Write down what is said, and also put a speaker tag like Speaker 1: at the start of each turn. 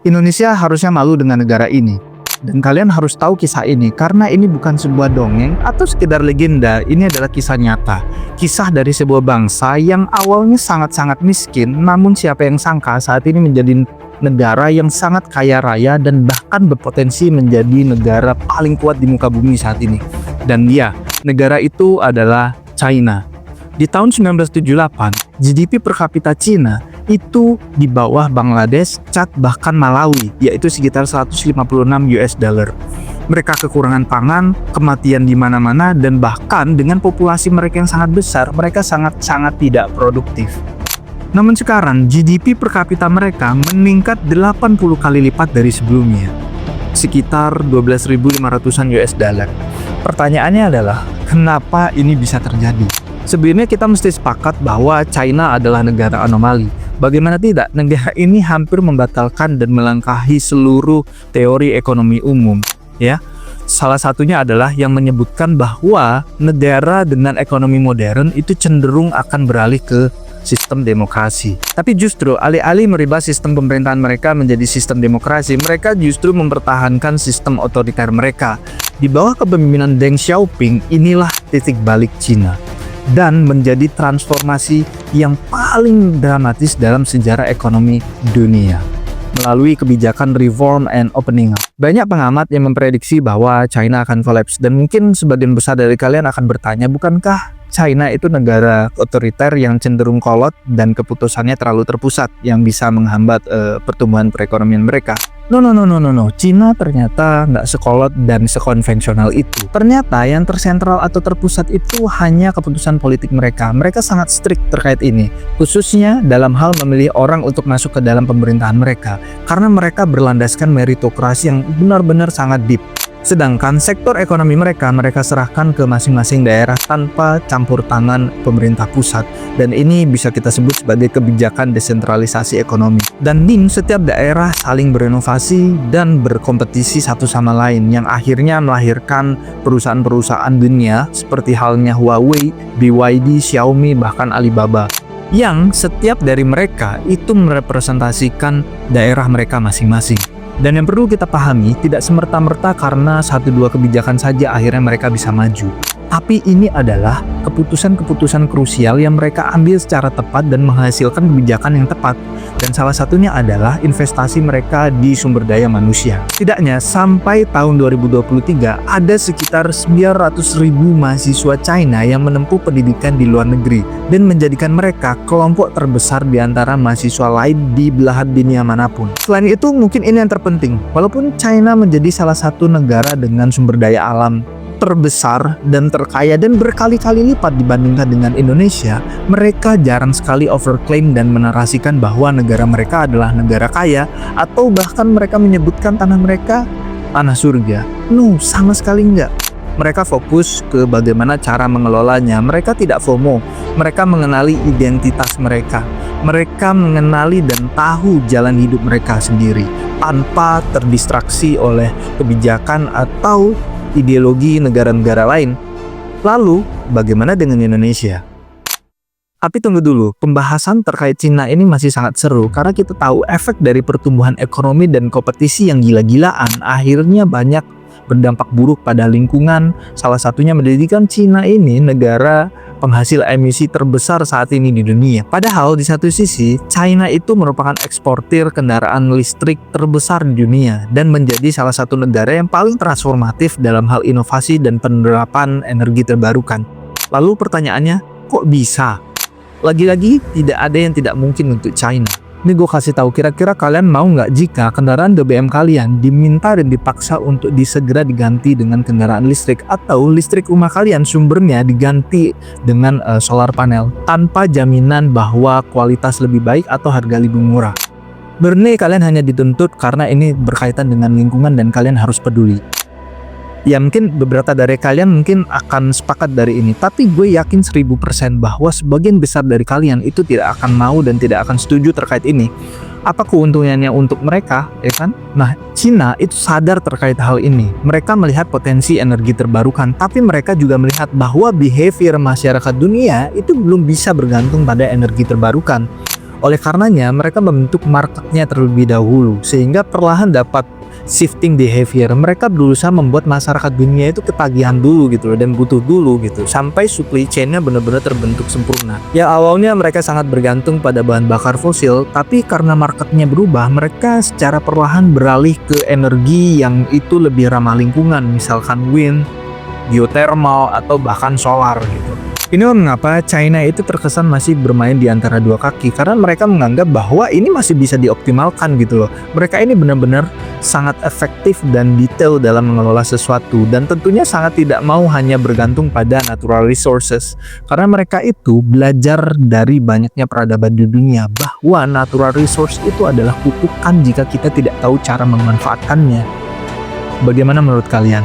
Speaker 1: Indonesia harusnya malu dengan negara ini. Dan kalian harus tahu kisah ini karena ini bukan sebuah dongeng atau sekedar legenda. Ini adalah kisah nyata. Kisah dari sebuah bangsa yang awalnya sangat-sangat miskin, namun siapa yang sangka saat ini menjadi negara yang sangat kaya raya dan bahkan berpotensi menjadi negara paling kuat di muka bumi saat ini. Dan ya, negara itu adalah China. Di tahun 1978, GDP per kapita Cina itu di bawah Bangladesh, Chad, bahkan Malawi, yaitu sekitar 156 US dollar. Mereka kekurangan pangan, kematian di mana-mana, dan bahkan dengan populasi mereka yang sangat besar, mereka sangat-sangat tidak produktif. Namun sekarang, GDP per kapita mereka meningkat 80 kali lipat dari sebelumnya, sekitar 12.500-an US dollar. Pertanyaannya adalah, kenapa ini bisa terjadi? Sebenarnya kita mesti sepakat bahwa China adalah negara anomali. Bagaimana tidak, negara ini hampir membatalkan dan melangkahi seluruh teori ekonomi umum, ya. Salah satunya adalah yang menyebutkan bahwa negara dengan ekonomi modern itu cenderung akan beralih ke sistem demokrasi. Tapi justru alih-alih merubah sistem pemerintahan mereka menjadi sistem demokrasi, mereka justru mempertahankan sistem otoriter mereka. Di bawah kepemimpinan Deng Xiaoping, inilah titik balik Cina dan menjadi transformasi yang paling dramatis dalam sejarah ekonomi dunia melalui kebijakan reform and opening up. Banyak pengamat yang memprediksi bahwa China akan kolaps, dan mungkin sebagian besar dari kalian akan bertanya, bukankah China itu negara otoriter yang cenderung kolot dan keputusannya terlalu terpusat yang bisa menghambat pertumbuhan perekonomian mereka? No. Cina ternyata nggak sekolot dan sekonvensional itu. Ternyata yang tersentral atau terpusat itu hanya keputusan politik mereka. Mereka sangat strict terkait ini, khususnya dalam hal memilih orang untuk masuk ke dalam pemerintahan mereka, karena mereka berlandaskan meritokrasi yang benar-benar sangat deep. Sedangkan sektor ekonomi mereka serahkan ke masing-masing daerah tanpa campur tangan pemerintah pusat. Dan ini bisa kita sebut sebagai kebijakan desentralisasi ekonomi. Dan setiap daerah saling berinovasi dan berkompetisi satu sama lain, yang akhirnya melahirkan perusahaan-perusahaan dunia seperti halnya Huawei, BYD, Xiaomi, bahkan Alibaba, yang setiap dari mereka itu merepresentasikan daerah mereka masing-masing. Dan yang perlu kita pahami, tidak semerta-merta karena 1-2 kebijakan saja akhirnya mereka bisa maju. Tapi ini adalah keputusan-keputusan krusial yang mereka ambil secara tepat dan menghasilkan kebijakan yang tepat. Dan salah satunya adalah investasi mereka di sumber daya manusia. Setidaknya sampai tahun 2023 ada sekitar 900.000 mahasiswa China yang menempuh pendidikan di luar negeri dan menjadikan mereka kelompok terbesar di antara mahasiswa lain di belahan dunia manapun. Selain itu, mungkin ini yang terpenting. Walaupun China menjadi salah satu negara dengan sumber daya alam terbesar dan terkaya dan berkali-kali lipat dibandingkan dengan Indonesia, mereka jarang sekali overclaim dan menarasikan bahwa negara mereka adalah negara kaya, atau bahkan mereka menyebutkan tanah mereka tanah surga. No, sama sekali enggak. Mereka fokus ke bagaimana cara mengelolanya. Mereka tidak FOMO. Mereka mengenali identitas mereka. Mereka mengenali dan tahu jalan hidup mereka sendiri tanpa terdistraksi oleh kebijakan atau ideologi negara-negara lain. Lalu, bagaimana dengan Indonesia? Tapi tunggu dulu, pembahasan terkait Cina ini masih sangat seru karena kita tahu efek dari pertumbuhan ekonomi dan kompetisi yang gila-gilaan akhirnya banyak berdampak buruk pada lingkungan. Salah satunya menjadikan Cina ini negara penghasil emisi terbesar saat ini di dunia. Padahal di satu sisi, China itu merupakan eksportir kendaraan listrik terbesar di dunia dan menjadi salah satu negara yang paling transformatif dalam hal inovasi dan penerapan energi terbarukan. Lalu pertanyaannya, kok bisa? Lagi-lagi tidak ada yang tidak mungkin untuk China. Ini gue kasih tahu, kira-kira kalian mau nggak jika kendaraan BBM kalian diminta dan dipaksa untuk segera diganti dengan kendaraan listrik, atau listrik rumah kalian sumbernya diganti dengan solar panel tanpa jaminan bahwa kualitas lebih baik atau harga lebih murah? Berarti kalian hanya dituntut karena ini berkaitan dengan lingkungan dan kalian harus peduli. Ya, mungkin beberapa dari kalian mungkin akan sepakat dari ini, tapi gue yakin 1000% bahwa sebagian besar dari kalian itu tidak akan mau dan tidak akan setuju terkait ini. Apa keuntungannya untuk mereka, ya kan? Nah, Cina itu sadar terkait hal ini. Mereka melihat potensi energi terbarukan, tapi mereka juga melihat bahwa behavior masyarakat dunia itu belum bisa bergantung pada energi terbarukan. Oleh karenanya mereka membentuk marketnya terlebih dahulu sehingga perlahan dapat shifting behavior. Mereka berusaha membuat masyarakat dunia itu ketagihan dulu gitu loh, dan butuh dulu gitu sampai supply chainnya benar-benar terbentuk sempurna. Ya awalnya mereka sangat bergantung pada bahan bakar fosil, tapi karena marketnya berubah, mereka secara perlahan beralih ke energi yang itu lebih ramah lingkungan, misalkan wind, geothermal, atau bahkan solar gitu. Ini mengapa China itu terkesan masih bermain di antara dua kaki, karena mereka menganggap bahwa ini masih bisa dioptimalkan gitu loh. Mereka ini benar-benar sangat efektif dan detail dalam mengelola sesuatu, dan tentunya sangat tidak mau hanya bergantung pada natural resources, karena mereka itu belajar dari banyaknya peradaban di dunia bahwa natural resource itu adalah kutukan jika kita tidak tahu cara memanfaatkannya. Bagaimana menurut kalian?